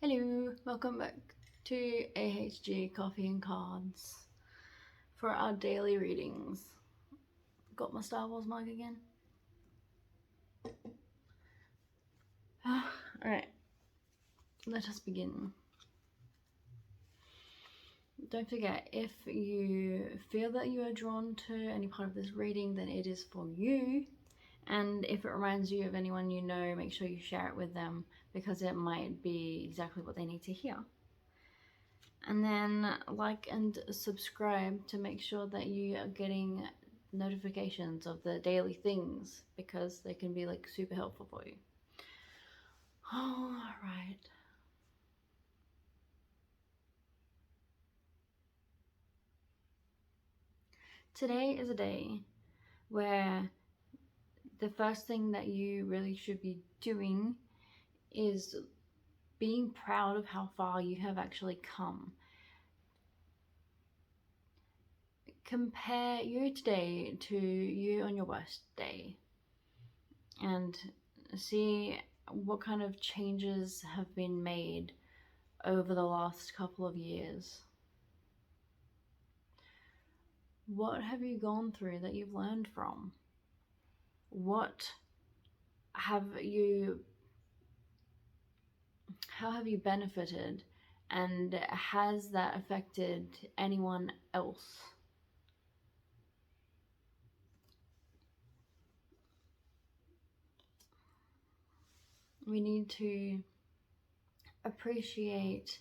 Hello, welcome back to AHG Coffee and Cards for our daily readings. Got my Star Wars mug again. Alright, let us begin. Don't forget, if you feel that you are drawn to any part of this reading, then it is for you. And if it reminds you of anyone you know, make sure you share it with them because it might be exactly what they need to hear. And then like and subscribe to make sure that you are getting notifications of the daily things because they can be like super helpful for you. All right. Today is a day where the first thing that you really should be doing is being proud of how far you have actually come. Compare you today to you on your worst day and see what kind of changes have been made over the last couple of years. What have you gone through that you've learned from? How have you benefited, and has that affected anyone else? We need to appreciate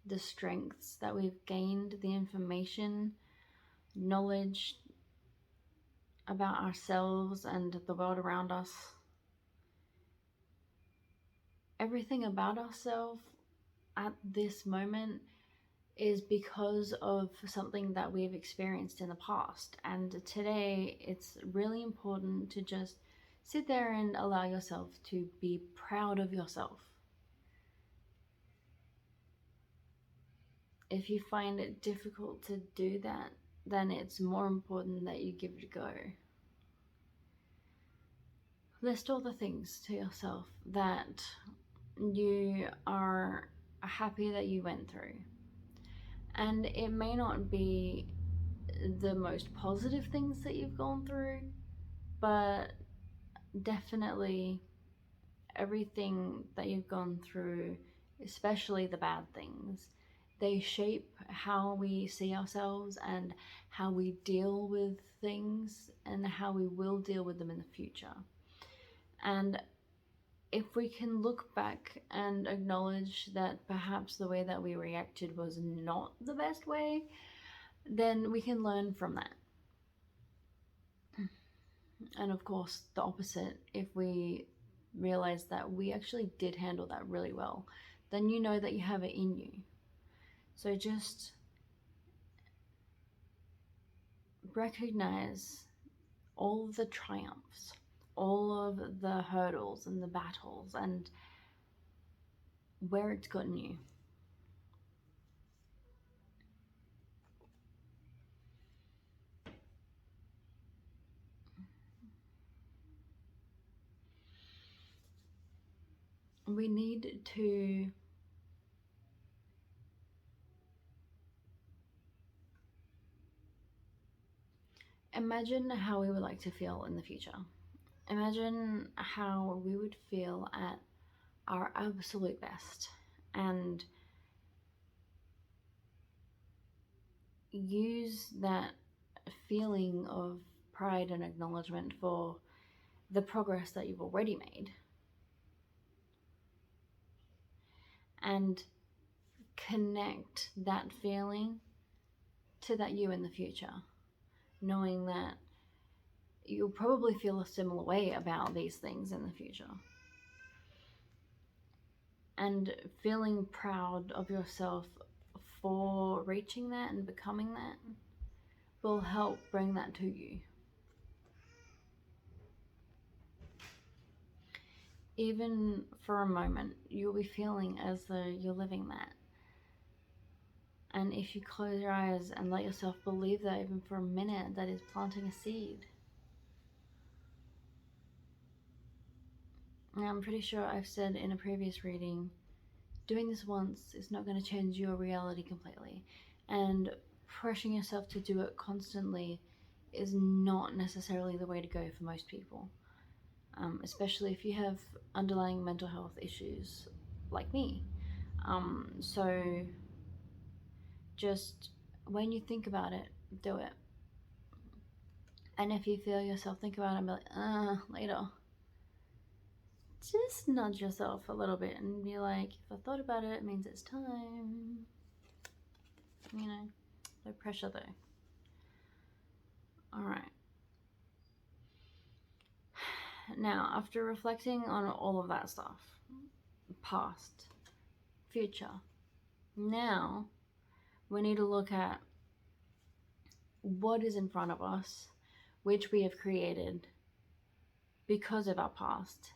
the strengths that we've gained, the information, knowledge about ourselves and the world around us. Everything about ourselves at this moment is because of something that we've experienced in the past. And today it's really important to just sit there and allow yourself to be proud of yourself. If you find it difficult to do that, then it's more important that you give it a go. List all the things to yourself that you are happy that you went through. And it may not be the most positive things that you've gone through, but definitely everything that you've gone through, especially the bad things, they shape how we see ourselves and how we deal with things and how we will deal with them in the future. And if we can look back and acknowledge that perhaps the way that we reacted was not the best way, then we can learn from that. And of course, the opposite, if we realize that we actually did handle that really well, then you know that you have it in you. So just recognize all of the triumphs, all of the hurdles and the battles, and where it's gotten you. We need to imagine how we would like to feel in the future. Imagine how we would feel at our absolute best, and use that feeling of pride and acknowledgement for the progress that you've already made, and connect that feeling to that you in the future, knowing that you'll probably feel a similar way about these things in the future. And feeling proud of yourself for reaching that and becoming that will help bring that to you. Even for a moment, you'll be feeling as though you're living that. And if you close your eyes and let yourself believe that even for a minute, that is planting a seed. Now, I'm pretty sure I've said in a previous reading doing this once is not going to change your reality completely. And pressuring yourself to do it constantly is not necessarily the way to go for most people, especially if you have underlying mental health issues like me. So just when you think about it, do it. And if you feel yourself think about it and be like, later, just nudge yourself a little bit and be like, if I thought about it, it means it's time. You know, no pressure though. Alright. Now, after reflecting on all of that stuff, past, future, now we need to look at what is in front of us, which we have created because of our past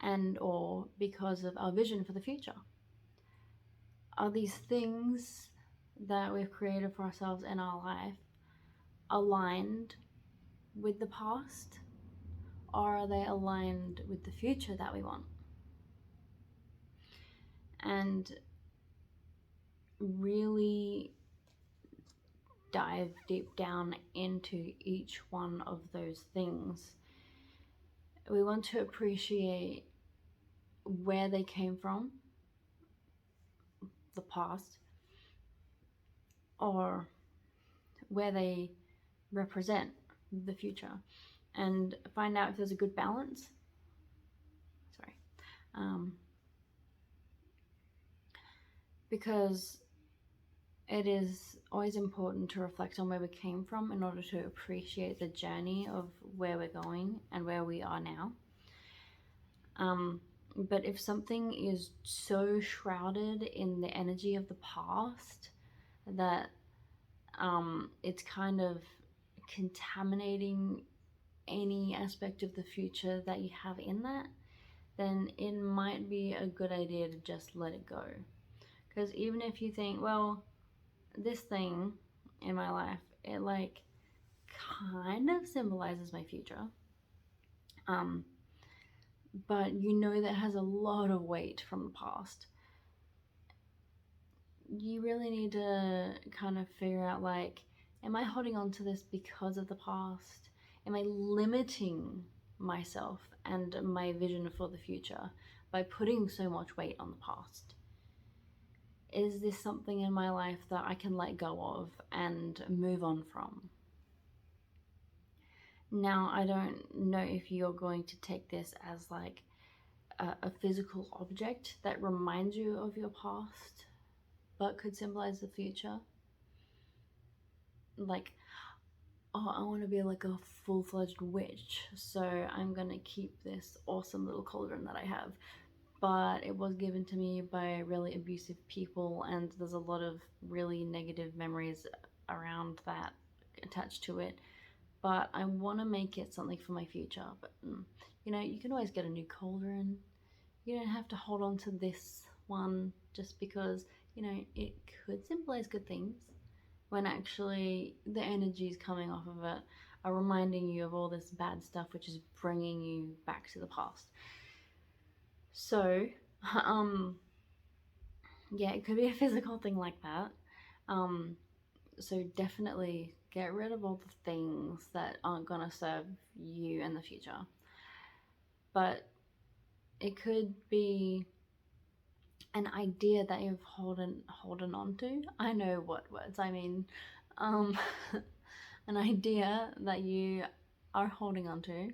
and or because of our vision for the future. Are these things that we've created for ourselves in our life aligned with the past, or are they aligned with the future that we want? And really dive deep down into each one of those things. We want to appreciate where they came from, the past, or where they represent the future, and find out if there's a good balance. Because it is always important to reflect on where we came from in order to appreciate the journey of where we're going and where we are now. But if something is so shrouded in the energy of the past that it's kind of contaminating any aspect of the future that you have in that, then it might be a good idea to just let it go. Because even if you think, well, this thing in my life, it like kind of symbolizes my future, but you know that has a lot of weight from the past, you really need to kind of figure out, like, am I holding on to this because of the past? Am I limiting myself and my vision for the future by putting so much weight on the past? Is this something in my life that I can let go of and move on from? Now, I don't know if you're going to take this as like a physical object that reminds you of your past but could symbolize the future. Like, oh, I want to be like a full-fledged witch, so I'm gonna keep this awesome little cauldron that I have, but it was given to me by really abusive people, and there's a lot of really negative memories around that attached to it, but I want to make it something for my future. But you know, you can always get a new cauldron. You don't have to hold on to this one just because, you know, it could symbolize good things, when actually the energies coming off of it are reminding you of all this bad stuff, which is bringing you back to the past. So yeah, it could be a physical thing like that. So definitely get rid of all the things that aren't gonna serve you in the future. But it could be an idea that you've holding on to. I know what words I mean. An idea that you are holding on to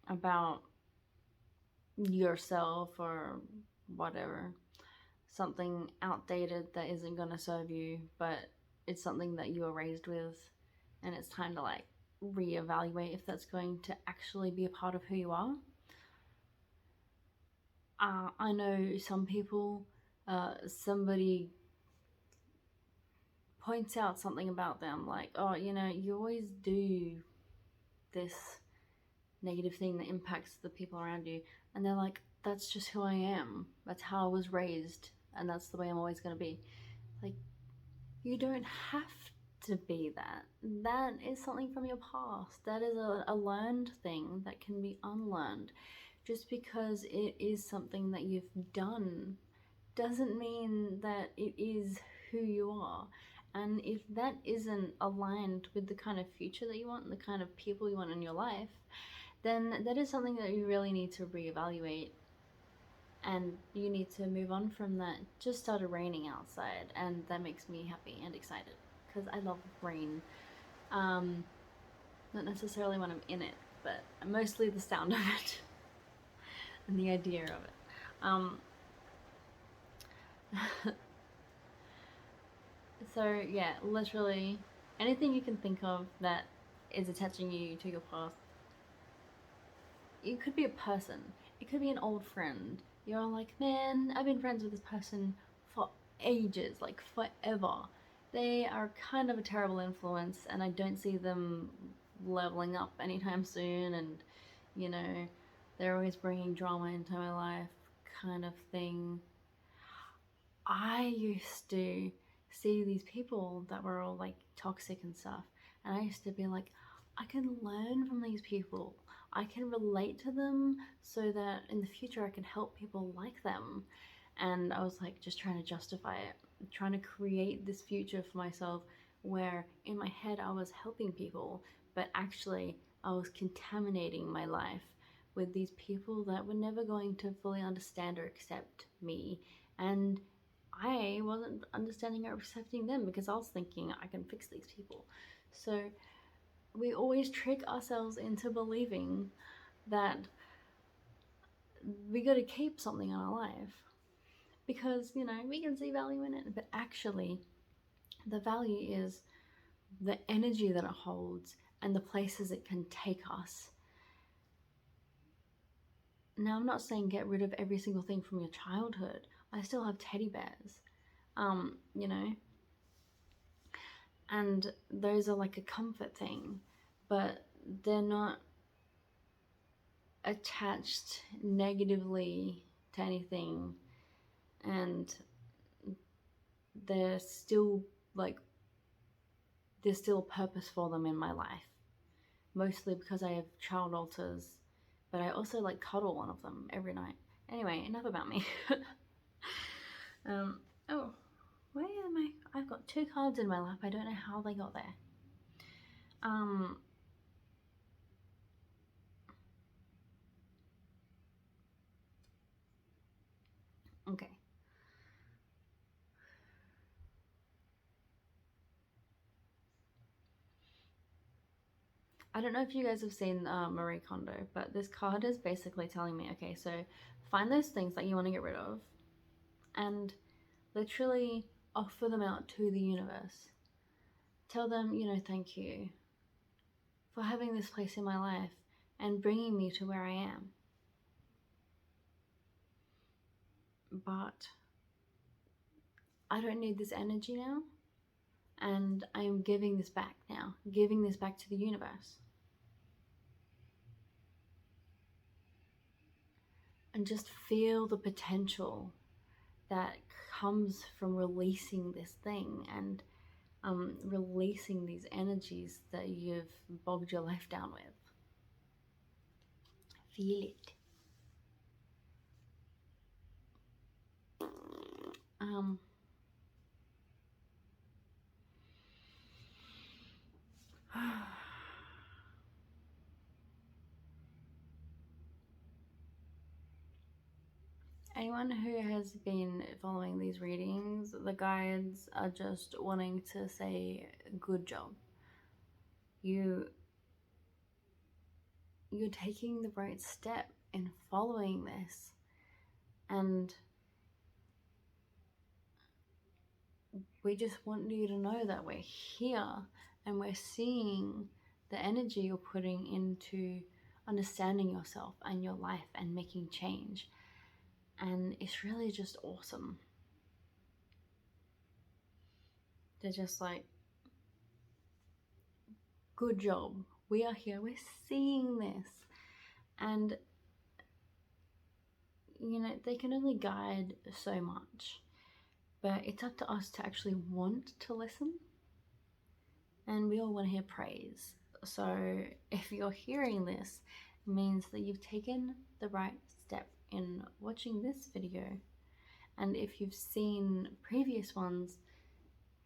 about yourself or whatever. Something outdated that isn't going to serve you, but it's something that you were raised with, and it's time to like reevaluate if that's going to actually be a part of who you are. I know some people, somebody points out something about them, like, oh, you know, you always do this negative thing that impacts the people around you, and they're like, that's just who I am, that's how I was raised, and that's the way I'm always going to be. Like, you don't have to be that. That is something from your past. That is a learned thing that can be unlearned. Just because it is something that you've done doesn't mean that it is who you are. And if that isn't aligned with the kind of future that you want and the kind of people you want in your life, then that is something that you really need to reevaluate, and you need to move on from that. Just started raining outside, and that makes me happy and excited because I love rain. Not necessarily when I'm in it, but mostly the sound of it and the idea of it. So yeah, literally anything you can think of that is attaching you to your past. It could be a person, it could be an old friend. You're like, man, I've been friends with this person for ages, like forever. They are kind of a terrible influence, and I don't see them leveling up anytime soon. And you know, they're always bringing drama into my life, kind of thing. I used to see these people that were all like toxic and stuff, and I used to be like, I can learn from these people. I can relate to them so that in the future I can help people like them. And I was like, just trying to justify it, trying to create this future for myself where in my head I was helping people, but actually I was contaminating my life with these people that were never going to fully understand or accept me. And I wasn't understanding or accepting them because I was thinking I can fix these people. So we always trick ourselves into believing that we got to keep something in our life because, you know, we can see value in it, but actually the value is the energy that it holds and the places it can take us. Now, I'm not saying get rid of every single thing from your childhood. I still have teddy bears, you know, and those are like a comfort thing, but they're not attached negatively to anything, and they're still like, there's still a purpose for them in my life, mostly because I have child alters, but I also like cuddle one of them every night. Anyway, enough about me. Oh, where am I? I've got 2 cards in my lap. I don't know how they got there. Okay. I don't know if you guys have seen Marie Kondo, but this card is basically telling me, okay, so find those things that you want to get rid of and literally offer them out to the universe. Tell them, you know, thank you for having this place in my life and bringing me to where I am. But I don't need this energy now, and I am giving this back now, giving this back to the universe. And just feel the potential that comes from releasing this thing and releasing these energies that you've bogged your life down with. Feel it. Anyone who has been following these readings, the guides are just wanting to say good job. You're taking the right step in following this, and we just want you to know that we're here and we're seeing the energy you're putting into understanding yourself and your life and making change. And it's really just awesome. They're just like, good job. We are here. We're seeing this. And, you know, they can only guide so much. But it's up to us to actually want to listen. And we all want to hear praise. So if you're hearing this, means that you've taken the right step in watching this video. And if you've seen previous ones,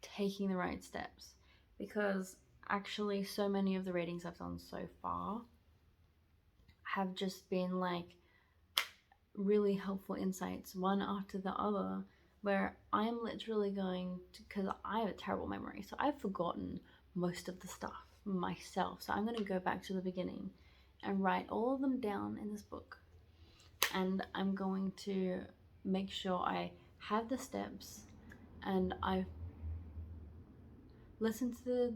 taking the right steps. Because actually, so many of the readings I've done so far have just been like really helpful insights, one after the other, where I'm literally going to, because I have a terrible memory, so I've forgotten most of the stuff myself. So I'm going to go back to the beginning and write all of them down in this book. And I'm going to make sure I have the steps and I listen to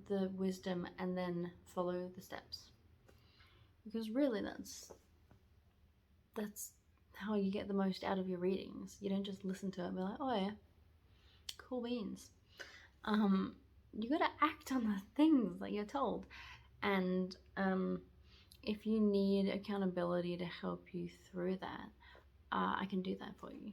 the wisdom and then follow the steps. Because really that's how you get the most out of your readings. You don't just listen to it and be like, oh yeah, cool beans. You gotta act on the things that you're told. And if you need accountability to help you through that, I can do that for you.